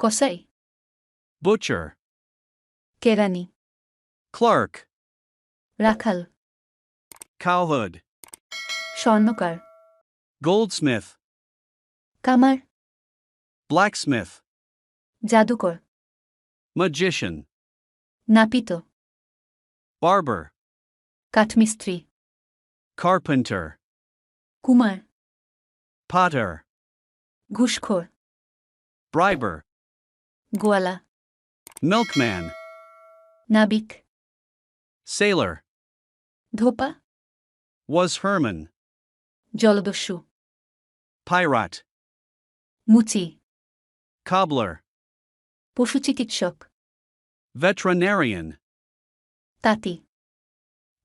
কসাই, butcher, কেরানি, clerk, রাখাল, cowhood, স্বর্ণকার, goldsmith, কামার, blacksmith, জাদুকর, magician, নাপিত, barber, কাঠমিস্ত্রি, carpenter, কুমার, potter, ঘুষখোর, briber, গোয়ালা, milkman, নাবিক, sailor, ধোপা, was Herman, জলদস্যু, pirate, মুচি, cobbler, পশুচিকিৎসক, veterinarian, তাঁতি,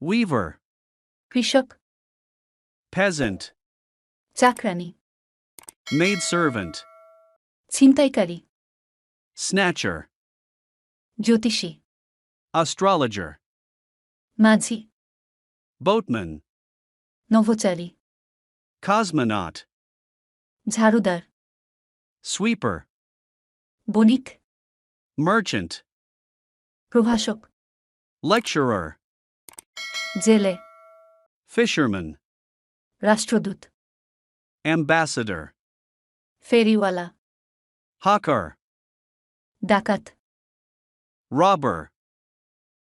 weaver, কৃষক, peasant, চাকরানী, maidservant, ছিনতাইকারী, snatcher, জ্যোতিষী, astrologer, মাঝি, boatman, নভোচারী, cosmonaut, ঝাড়ুদার, sweeper, বণিক, merchant, প্রভাষক, lecturer, জেলে, fisherman, রাষ্ট্রদূত, ambassador, ফেরিওয়ালা, hawker, ডাকাত, robber,